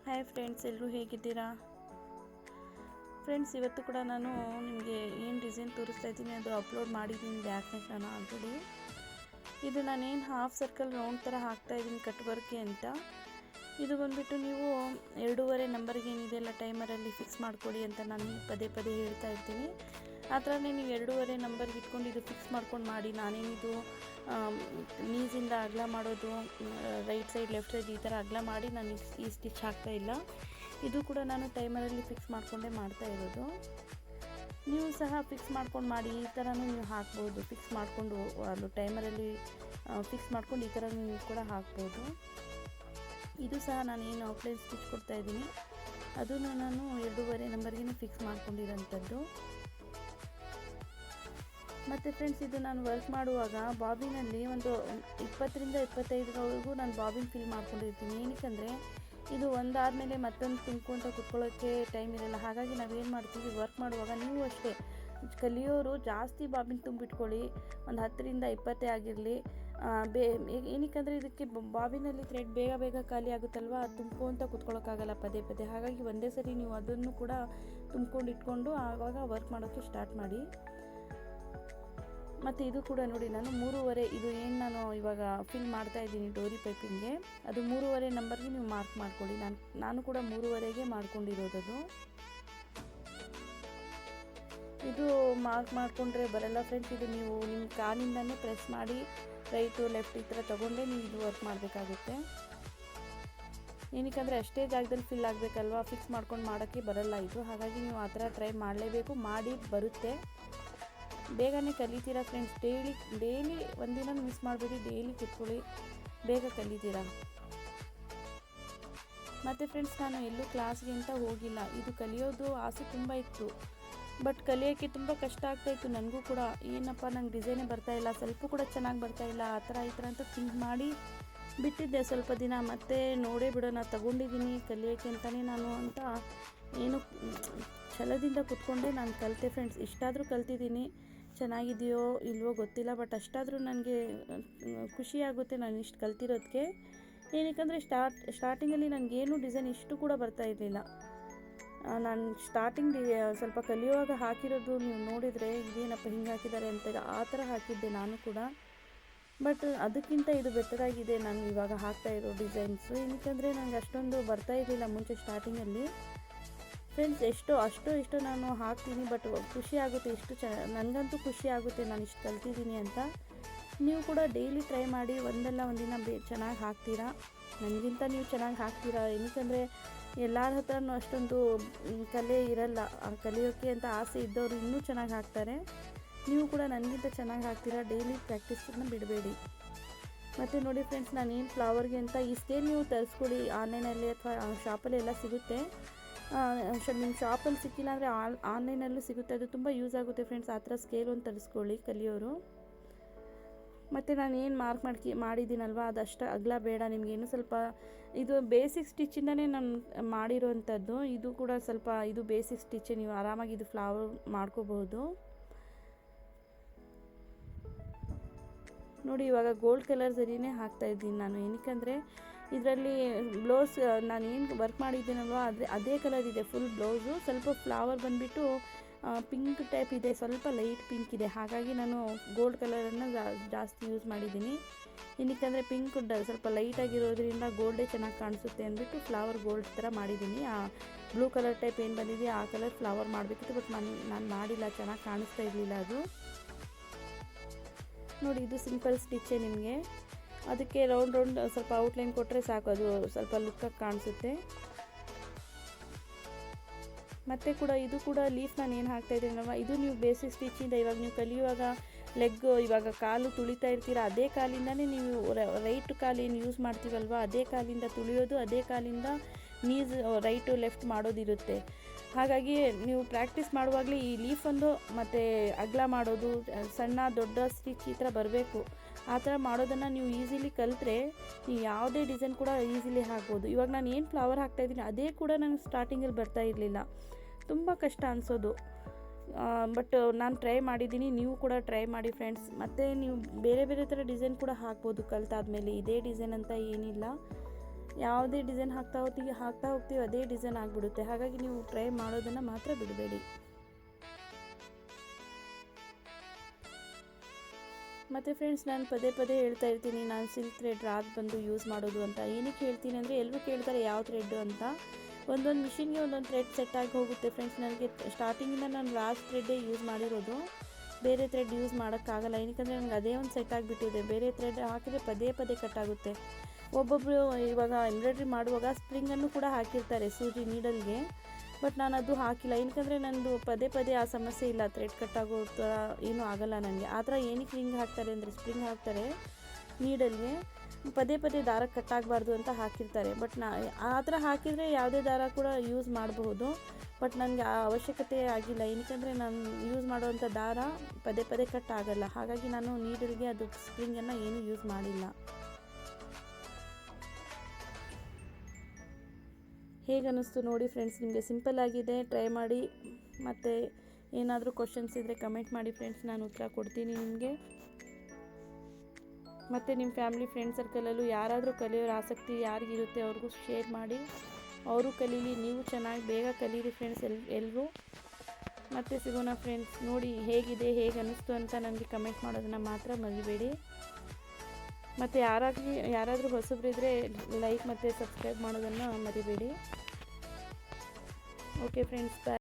Hi friends, ಎಲ್ಲರೂ ಹೇಗಿದ್ದೀರಾ? Friends, ಇವತ್ತು ಕೂಡ ನಾನು ನಿಮಗೆ ಏನು ಡಿಸೈನ್ ತೋರಿಸ್ತಾ ಇದ್ದೀನಿ ಅದು ಅಪ್ಲೋಡ್ ಮಾಡಿದ್ದೀನಿ ಬ್ಯಾಕ್ನೆಕ್ ನಾನು ಆಲ್ರೆಡಿ. ಇದು ನಾನೇನು ಹಾಫ್ ಸರ್ಕಲ್ ರೌಂಡ್ ಥರ ಹಾಕ್ತಾಯಿದ್ದೀನಿ ಕಟ್ ವರ್ಕ್ಗೆ ಅಂತ. ಇದು ಬಂದುಬಿಟ್ಟು ನೀವು 2.5 ನಂಬರ್ಗೆ ಏನಿದೆಯಲ್ಲ ಟೈಮರಲ್ಲಿ ಫಿಕ್ಸ್ ಮಾಡ್ಕೊಳ್ಳಿ ಅಂತ ನಾನು ಪದೇ ಪದೇ ಹೇಳ್ತಾ ಇರ್ತೀನಿ. ಆ ಥರನೇ ನೀವು 2.5 ನಂಬರ್ಗೆ ಇಟ್ಕೊಂಡು ಇದು ಫಿಕ್ಸ್ ಮಾಡ್ಕೊಂಡು ಮಾಡಿ. ನಾನೇನಿದು ನೀಸಿಂದ ಅಗಲ ಮಾಡೋದು, ರೈಟ್ ಸೈಡ್ ಲೆಫ್ಟ್ ಸೈಡ್ ಈ ಥರ ಅಗಲ ಮಾಡಿ ನಾನು ಈ ಸ್ಟಿಚ್ ಹಾಕ್ತಾಯಿಲ್ಲ. ಇದು ಕೂಡ ನಾನು ಟೈಮರಲ್ಲಿ ಫಿಕ್ಸ್ ಮಾಡಿಕೊಂಡೇ ಮಾಡ್ತಾ ಇರೋದು. ನೀವು ಸಹ ಫಿಕ್ಸ್ ಮಾಡ್ಕೊಂಡು ಮಾಡಿ, ಈ ಥರನೂ ನೀವು ಹಾಕ್ಬೋದು. ಫಿಕ್ಸ್ ಮಾಡಿಕೊಂಡು ಅದು ಟೈಮರಲ್ಲಿ ಫಿಕ್ಸ್ ಮಾಡ್ಕೊಂಡು ಈ ಥರ ನೀವು ಕೂಡ ಹಾಕ್ಬೋದು. ಇದು ಸಹ ನಾನು ಏನು ಔಟ್ಲೈನ್ ಸ್ಟಿಚ್ ಕೊಡ್ತಾಯಿದ್ದೀನಿ ಅದನ್ನು ನಾನು 2.5 ನಂಬರ್ಗೆ ಫಿಕ್ಸ್ ಮಾಡ್ಕೊಂಡಿರೋಂಥದ್ದು. ಮತ್ತು ಫ್ರೆಂಡ್ಸ್, ಇದು ನಾನು ವರ್ಕ್ ಮಾಡುವಾಗ ಬಾಬಿನಲ್ಲಿ ಒಂದು 20ರಿಂದ 25ವರೆಗೂ ನಾನು ಬಾಬಿನ್ ಫಿಲ್ ಮಾಡ್ಕೊಂಡಿರ್ತೀನಿ. ಏನಕ್ಕೆ ಇದು ಒಂದಾದಮೇಲೆ ಮತ್ತೊಂದು ತುಂಬ್ಕೊಂತ ಕುತ್ಕೊಳ್ಳೋಕ್ಕೆ ಟೈಮ್ ಇರಲ್ಲ. ಹಾಗಾಗಿ ನಾವೇನು ಮಾಡ್ತೀವಿ, ವರ್ಕ್ ಮಾಡುವಾಗ ನೀವು ಅಷ್ಟೇ ಕಲಿಯೋರು ಜಾಸ್ತಿ ಬಾಬಿನ್ ತುಂಬಿಟ್ಕೊಳ್ಳಿ. ಒಂದು 10ರಿಂದ 20 ಆಗಿರಲಿ. ಏನಕ್ಕೆ ಇದಕ್ಕೆ ಬಾಬಿನಲ್ಲಿ ಥ್ರೆಡ್ ಬೇಗ ಬೇಗ ಖಾಲಿ ಆಗುತ್ತಲ್ವ, ಅದು ತುಂಬ್ಕೊಂತ ಕುತ್ಕೊಳ್ಳೋಕ್ಕಾಗಲ್ಲ ಪದೇ ಪದೇ. ಹಾಗಾಗಿ ಒಂದೇ ಸರಿ ನೀವು ಅದನ್ನು ಕೂಡ ತುಂಬ್ಕೊಂಡು ಇಟ್ಕೊಂಡು ಆವಾಗ ವರ್ಕ್ ಮಾಡೋಕ್ಕೆ ಸ್ಟಾರ್ಟ್ ಮಾಡಿ. ಮತ್ತು ಇದು ಕೂಡ ನೋಡಿ, ನಾನು 3.5 ಇದು ಏನು ನಾನು ಇವಾಗ ಫಿಲ್ ಮಾಡ್ತಾಯಿದ್ದೀನಿ ಡೋರಿ ಪೈಪಿಂಗ್ಗೆ, ಅದು 3.5 ನಂಬರ್ಗೆ ನೀವು ಮಾರ್ಕ್ ಮಾಡ್ಕೊಳ್ಳಿ. ನಾನು ಕೂಡ 3.5ಗೆ ಮಾಡ್ಕೊಂಡಿರೋದದು. ಇದು ಮಾರ್ಕ್ ಮಾಡಿಕೊಂಡ್ರೆ ಬರಲ್ಲ ಫ್ರೆಂಡ್ಸ್. ಇದು ನೀವು ನಿಮ್ಮ ಕಾಲಿಂದನೇ ಪ್ರೆಸ್ ಮಾಡಿ ರೈಟು ಲೆಫ್ಟ್ ಈ ಥರ ತೊಗೊಂಡೇ ನೀವು ಇದು ವರ್ಕ್ ಮಾಡಬೇಕಾಗುತ್ತೆ. ಏನಕ್ಕೆ ಅಷ್ಟೇ ಜಾಗದಲ್ಲಿ ಫಿಲ್ ಆಗಬೇಕಲ್ವ, ಫಿಕ್ಸ್ ಮಾಡ್ಕೊಂಡು ಮಾಡೋಕ್ಕೆ ಬರಲ್ಲ ಇದು. ಹಾಗಾಗಿ ನೀವು ಆ ಥರ ಟ್ರೈ ಮಾಡಲೇಬೇಕು. ಮಾಡಿ ಬರುತ್ತೆ, ಬೇಗನೆ ಕಲಿತೀರಾ ಫ್ರೆಂಡ್ಸ್. ಡೈಲಿ ಒಂದಿನ ಮಿಸ್ ಮಾಡಬೇಡಿ, ಡೈಲಿ ಕೂತ್ಕೊಳ್ಳಿ, ಬೇಗ ಕಲಿತೀರಾ. ಮತ್ತು ಫ್ರೆಂಡ್ಸ್, ನಾನು ಎಲ್ಲೂ ಕ್ಲಾಸ್ಗೆ ಅಂತ ಹೋಗಿಲ್ಲ. ಇದು ಕಲಿಯೋದು ಆಸೆ ತುಂಬ ಇತ್ತು, ಬಟ್ ಕಲಿಯೋಕ್ಕೆ ತುಂಬ ಕಷ್ಟ ಆಗ್ತಾಯಿತ್ತು ನನಗೂ ಕೂಡ. ಏನಪ್ಪ, ನಂಗೆ ಡಿಸೈನೇ ಬರ್ತಾಯಿಲ್ಲ, ಸ್ವಲ್ಪ ಕೂಡ ಚೆನ್ನಾಗಿ ಬರ್ತಾಯಿಲ್ಲ, ಆ ಥರ ಈ ಥರ ಅಂತ ಥಿಂಕ್ ಮಾಡಿ ಬಿಟ್ಟಿದ್ದೆ ಸ್ವಲ್ಪ ದಿನ. ಮತ್ತೆ ನೋಡೇ ಬಿಡೋಣ, ತಗೊಂಡಿದ್ದೀನಿ ಕಲಿಯೋಕ್ಕೆ ಅಂತಲೇ ನಾನು ಅಂತ ಏನು ಛಲದಿಂದ ಕೂತ್ಕೊಂಡೆ ನಾನು ಕಲಿತೆ ಫ್ರೆಂಡ್ಸ್. ಇಷ್ಟಾದರೂ ಕಲ್ತಿದ್ದೀನಿ. ಚೆನ್ನಾಗಿದೆಯೋ ಇಲ್ವೋ ಗೊತ್ತಿಲ್ಲ, ಬಟ್ ಅಷ್ಟಾದರೂ ನನಗೆ ಖುಷಿಯಾಗುತ್ತೆ ನಾನು ಇಷ್ಟು ಕಲ್ತಿರೋದಕ್ಕೆ. ಏನಕ್ಕೆ ಸ್ಟಾರ್ಟಿಂಗಲ್ಲಿ ನನಗೇನು ಡಿಸೈನ್ ಇಷ್ಟು ಕೂಡ ಬರ್ತಾ ಇರಲಿಲ್ಲ. ನಾನು ಸ್ಟಾರ್ಟಿಂಗ್ ಸ್ವಲ್ಪ ಕಲಿಯುವಾಗ ಹಾಕಿರೋದು ನೀವು ನೋಡಿದರೆ ಇದೇನಪ್ಪ ಹಿಂಗೆ ಹಾಕಿದ್ದಾರೆ ಅಂತ ಆ ಥರ ಹಾಕಿದ್ದೆ ನಾನು ಕೂಡ. ಬಟ್ ಅದಕ್ಕಿಂತ ಇದು ಬೆಟರಾಗಿದೆ ನಾನು ಇವಾಗ ಹಾಕ್ತಾಯಿರೋ ಡಿಸೈನ್ಸು. ಏನಕ್ಕೆ ನನಗೆ ಅಷ್ಟೊಂದು ಬರ್ತಾ ಇರಲಿಲ್ಲ ಮುಂಚೆ ಸ್ಟಾರ್ಟಿಂಗಲ್ಲಿ ಫ್ರೆಂಡ್ಸ್. ಅಷ್ಟು ನಾನು ಹಾಕ್ತೀನಿ, ಬಟ್ ಖುಷಿ ಆಗುತ್ತೆ. ನನಗಂತೂ ಖುಷಿ ಆಗುತ್ತೆ ನಾನು ಇಷ್ಟು ಕಲ್ತಿದ್ದೀನಿ ಅಂತ. ನೀವು ಕೂಡ ಡೈಲಿ ಟ್ರೈ ಮಾಡಿ, ಒಂದಲ್ಲ ಒಂದಿನ ಚೆನ್ನಾಗಿ ಹಾಕ್ತೀರಾ. ನನಗಿಂತ ನೀವು ಚೆನ್ನಾಗಿ ಹಾಕ್ತೀರಾ. ಏನಕ್ಕೆ ಎಲ್ಲರ ಹತ್ರನೂ ಅಷ್ಟೊಂದು ಕಲೆ ಇರಲ್ಲ. ಕಲಿಯೋಕ್ಕೆ ಅಂತ ಆಸೆ ಇದ್ದವರು ಇನ್ನೂ ಚೆನ್ನಾಗಿ ಹಾಕ್ತಾರೆ. ನೀವು ಕೂಡ ನನಗಿಂತ ಚೆನ್ನಾಗಿ ಹಾಕ್ತೀರಾ. ಡೈಲಿ ಪ್ರಾಕ್ಟೀಸನ್ನು ಬಿಡಬೇಡಿ. ಮತ್ತು ನೋಡಿ ಫ್ರೆಂಡ್ಸ್, ನಾನೇನು ಫ್ಲವರ್ಗೆ ಅಂತ ಈ ಸ್ಕೇಲ್ ನೀವು ತರಿಸ್ಕೊಳ್ಳಿ ಆನ್ಲೈನಲ್ಲಿ ಅಥವಾ ಶಾಪಲ್ಲಿ ಎಲ್ಲ ಸಿಗುತ್ತೆ. ನಿಮ್ಮ ಶಾಪಲ್ಲಿ ಸಿಕ್ಕಿಲ್ಲ ಅಂದರೆ ಆನ್ಲೈನಲ್ಲೂ ಸಿಗುತ್ತೆ. ಅದು ತುಂಬ ಯೂಸ್ ಆಗುತ್ತೆ ಫ್ರೆಂಡ್ಸ್. ಆ ಥರ ಸ್ಕೇಲ್ ಒಂದು ತರಿಸ್ಕೊಳ್ಳಿ ಕಲಿಯೋರು. ಮತ್ತು ನಾನು ಏನು ಮಾರ್ಕ್ ಮಾಡಿದ್ದೀನಲ್ವ ಅದಷ್ಟು ಅಗಲ ಬೇಡ ನಿಮಗೇನು. ಸ್ವಲ್ಪ ಇದು ಬೇಸಿಕ್ ಸ್ಟಿಚ್ಚಿಂದನೇ ನಾನು ಮಾಡಿರೋವಂಥದ್ದು. ಇದು ಕೂಡ ಸ್ವಲ್ಪ ಇದು ಬೇಸಿಕ್ ಸ್ಟಿಚ್ಚೇ, ನೀವು ಆರಾಮಾಗಿ ಇದು ಫ್ಲವರ್ ಮಾಡ್ಕೋಬಹುದು. ನೋಡಿ, ಇವಾಗ ಗೋಲ್ಡ್ ಕಲರ್ ಸರಿನೇ ಹಾಕ್ತಾಯಿದ್ದೀನಿ ನಾನು. ಏನಕ್ಕೆ ಇದರಲ್ಲಿ ಬ್ಲೌಸ್ ನಾನು ಏನು ವರ್ಕ್ ಮಾಡಿದ್ದೀನಲ್ವ ಅದೇ ಕಲರ್ ಇದೆ ಫುಲ್ ಬ್ಲೌಸು. ಸ್ವಲ್ಪ ಫ್ಲವರ್ ಬಂದುಬಿಟ್ಟು ಪಿಂಕ್ ಟೈಪ್ ಇದೆ, ಸ್ವಲ್ಪ ಲೈಟ್ ಪಿಂಕ್ ಇದೆ. ಹಾಗಾಗಿ ನಾನು ಗೋಲ್ಡ್ ಕಲರನ್ನು ಜಾಸ್ತಿ ಯೂಸ್ ಮಾಡಿದ್ದೀನಿ. ಏನಕ್ಕೆ ಪಿಂಕ್ ಸ್ವಲ್ಪ ಲೈಟಾಗಿರೋದ್ರಿಂದ ಗೋಲ್ಡೇ ಚೆನ್ನಾಗಿ ಕಾಣಿಸುತ್ತೆ ಅಂದ್ಬಿಟ್ಟು ಫ್ಲವರ್ ಗೋಲ್ಡ್ ಥರ ಮಾಡಿದ್ದೀನಿ. ಆ ಬ್ಲೂ ಕಲರ್ ಟೈಪ್ ಏನು ಬಂದಿದೆ ಆ ಕಲರ್ ಫ್ಲವರ್ ಮಾಡಬೇಕಿತ್ತು, ಬಟ್ ನಾನು ಮಾಡಿಲ್ಲ, ಚೆನ್ನಾಗಿ ಕಾಣಿಸ್ತಾ ಇರಲಿಲ್ಲ ಅದು. ನೋಡಿ, ಇದು ಸಿಂಪಲ್ ಸ್ಟಿಚ್ಚೇ. ನಿಮಗೆ ಅದಕ್ಕೆ ರೌಂಡ್ ಸ್ವಲ್ಪ ಔಟ್ಲೈನ್ ಕೊಟ್ಟರೆ ಸಾಕು, ಅದು ಸ್ವಲ್ಪ ಲುಕ್ಕಾಗಿ ಕಾಣಿಸುತ್ತೆ. ಮತ್ತು ಕೂಡ ಇದು ಕೂಡ ಲೀಫ್ ನಾನು ಏನು ಹಾಕ್ತಾಯಿದ್ದೀನಲ್ವ ಇದು ನೀವು ಬೇಸಿಕ್ ಸ್ಟಿಚ್ಚಿಂದ ಇವಾಗ ನೀವು ಕಲಿಯುವಾಗ ಇವಾಗ ಕಾಲು ತುಳಿತಾ ಇರ್ತೀರ, ಅದೇ ಕಾಲಿಂದನೇ ನೀವು ರೈಟ್ ಕಾಲು ಏನು ಯೂಸ್ ಮಾಡ್ತೀವಲ್ವ ಅದೇ ಕಾಲಿಂದ ತುಳಿಯೋದು, ಅದೇ ಕಾಲಿಂದ ನೀಸ್ ರೈಟು ಲೆಫ್ಟ್ ಮಾಡೋದಿರುತ್ತೆ. ಹಾಗಾಗಿ ನೀವು ಪ್ರಾಕ್ಟೀಸ್ ಮಾಡುವಾಗಲೇ ಈ ಲೀಫೊಂದು ಮತ್ತು ಅಗಲ ಮಾಡೋದು, ಸಣ್ಣ ದೊಡ್ಡ ಸ್ಟಿಚ್ ಈ ಥರ ಬರಬೇಕು. ಆ ಥರ ಮಾಡೋದನ್ನು ನೀವು ಈಸಿಲಿ ಕಲಿತ್ರೆ ನೀವು ಯಾವುದೇ ಡಿಸೈನ್ ಕೂಡ ಈಸಿಲಿ ಹಾಕ್ಬೋದು. ಇವಾಗ ನಾನು ಏನು ಫ್ಲವರ್ ಹಾಕ್ತಾಯಿದ್ದೀನಿ ಅದೇ ಕೂಡ ನನಗೆ ಸ್ಟಾರ್ಟಿಂಗಲ್ಲಿ ಬರ್ತಾ ಇರಲಿಲ್ಲ, ತುಂಬ ಕಷ್ಟ ಅನಿಸೋದು. ಬಟ್ ನಾನು ಟ್ರೈ ಮಾಡಿದ್ದೀನಿ, ನೀವು ಕೂಡ ಟ್ರೈ ಮಾಡಿ ಫ್ರೆಂಡ್ಸ್. ಮತ್ತು ನೀವು ಬೇರೆ ಬೇರೆ ಥರ ಡಿಸೈನ್ ಕೂಡ ಹಾಕ್ಬೋದು ಕಲಿತಾದ್ಮೇಲೆ. ಇದೇ ಡಿಸೈನ್ ಅಂತ ಏನಿಲ್ಲ, ಯಾವುದೇ ಡಿಸೈನ್ ಹಾಕ್ತಾ ಹೋಗ್ತೀವಿ ಅದೇ ಡಿಸೈನ್ ಆಗಿಬಿಡುತ್ತೆ. ಹಾಗಾಗಿ ನೀವು ಟ್ರೈ ಮಾಡೋದನ್ನು ಮಾತ್ರ ಬಿಡಬೇಡಿ. ಮತ್ತು ಫ್ರೆಂಡ್ಸ್, ನಾನು ಪದೇ ಹೇಳ್ತಾ ಇರ್ತೀನಿ, ನಾನು ಸಿಲ್ಕ್ ಥ್ರೆಡ್ ರಾತ್ ಬಂದು ಯೂಸ್ ಮಾಡೋದು ಅಂತ. ಏನಕ್ಕೆ ಹೇಳ್ತೀನಿ ಅಂದರೆ, ಎಲ್ಲರೂ ಕೇಳ್ತಾರೆ ಯಾವ ಥ್ರೆಡ್ಡು ಅಂತ. ಒಂದೊಂದು ಮಿಷಿನ್ಗೆ ಒಂದೊಂದು ಥ್ರೆಡ್ ಸೆಟ್ ಆಗಿ ಹೋಗುತ್ತೆ ಫ್ರೆಂಡ್ಸ್. ನನಗೆ ಸ್ಟಾರ್ಟಿಂಗಿಂದ ನಾನು ರಾಸ್ ಥ್ರೆಡ್ಡೇ ಯೂಸ್ ಮಾಡಿರೋದು, ಬೇರೆ ಥ್ರೆಡ್ ಯೂಸ್ ಮಾಡೋಕ್ಕಾಗಲ್ಲ. ಏನಕ್ಕೆ ನನಗೆ ಅದೇ ಒಂದು ಸೆಟ್ ಆಗಿಬಿಟ್ಟಿದೆ. ಬೇರೆ ಥ್ರೆಡ್ ಹಾಕಿದರೆ ಪದೇ ಕಟ್ಟಾಗುತ್ತೆ. ಒಬ್ಬೊಬ್ಬರು ಇವಾಗ ಎಂಬ್ರಾಯ್ಡ್ರಿ ಮಾಡುವಾಗ ಸ್ಪ್ರಿಂಗನ್ನು ಕೂಡ ಹಾಕಿರ್ತಾರೆ ಸೂಜಿ ನೀಡಲ್ಗೆ, ಬಟ್ ನಾನು ಅದು ಹಾಕಿಲ್ಲ. ಏನಕ್ಕೆ ನಂದು ಪದೇ ಆ ಸಮಸ್ಯೆ ಇಲ್ಲ. ಥ್ರೆಡ್ ಕಟ್ಟಾಗೋ ಥರ ಏನೂ ಆಗಲ್ಲ ನನಗೆ. ಆ ಥರ ಏನಕ್ಕೆ ರಿಂಗ್ ಹಾಕ್ತಾರೆ ಅಂದರೆ, ಸ್ಪ್ರಿಂಗ್ ಹಾಕ್ತಾರೆ ನೀಡಲ್ಗೆ, ಪದೇ ದಾರ ಕಟ್ಟಾಗಬಾರ್ದು ಅಂತ ಹಾಕಿರ್ತಾರೆ. ಬಟ್ ಆ ಥರ ಹಾಕಿದರೆ ಯಾವುದೇ ದಾರ ಕೂಡ ಯೂಸ್ ಮಾಡಬಹುದು. ಬಟ್ ನನಗೆ ಆ ಅವಶ್ಯಕತೆ ಆಗಿಲ್ಲ. ಏನಕ್ಕೆ ನಾನು ಯೂಸ್ ಮಾಡುವಂಥ ದಾರ ಪದೇ ಕಟ್ಟಾಗಲ್ಲ. ಹಾಗಾಗಿ ನಾನು ನೀಡಲ್ಗೆ ಅದು ಸ್ಪ್ರಿಂಗನ್ನು ಏನೂ ಯೂಸ್ ಮಾಡಿಲ್ಲ. ಹೇಗೆ ಅನ್ನಿಸ್ತು ನೋಡಿ ಫ್ರೆಂಡ್ಸ್ ನಿಮಗೆ. ಸಿಂಪಲ್ ಆಗಿದೆ, ಟ್ರೈ ಮಾಡಿ. ಮತ್ತು ಏನಾದರೂ ಕ್ವಶನ್ಸ್ ಇದ್ದರೆ ಕಮೆಂಟ್ ಮಾಡಿ ಫ್ರೆಂಡ್ಸ್, ನಾನು ಉತ್ತರ ಕೊಡ್ತೀನಿ ನಿಮಗೆ. ಮತ್ತು ನಿಮ್ಮ ಫ್ಯಾಮಿಲಿ ಫ್ರೆಂಡ್ ಸರ್ಕಲಲ್ಲೂ ಯಾರಾದರೂ ಕಲಿಯೋರ ಆಸಕ್ತಿ ಯಾರಿಗಿರುತ್ತೆ ಅವ್ರಿಗೂ ಶೇರ್ ಮಾಡಿ, ಅವರು ಕಲೀಲಿ, ನೀವು ಚೆನ್ನಾಗಿ ಬೇಗ ಕಲೀರಿ ಫ್ರೆಂಡ್ಸ್ ಎಲ್ಲರೂ. ಮತ್ತೆ ಸಿಗೋಣ ಫ್ರೆಂಡ್ಸ್. ನೋಡಿ ಹೇಗಿದೆ, ಹೇಗೆ ಅನ್ನಿಸ್ತು ಅಂತ ನನಗೆ ಕಮೆಂಟ್ ಮಾಡೋದನ್ನು ಮಾತ್ರ ಮರಿಬೇಡಿ. ಮತ್ತು ಯಾರಾದರೂ ಹೊಸಬ್ರಿದ್ದರೆ ಲೈಕ್ ಮತ್ತು ಸಬ್ಸ್ಕ್ರೈಬ್ ಮಾಡೋದನ್ನು ಮರಿಬೇಡಿ. ಓಕೆ ಫ್ರೆಂಡ್ಸ್, ಬಾಯ್.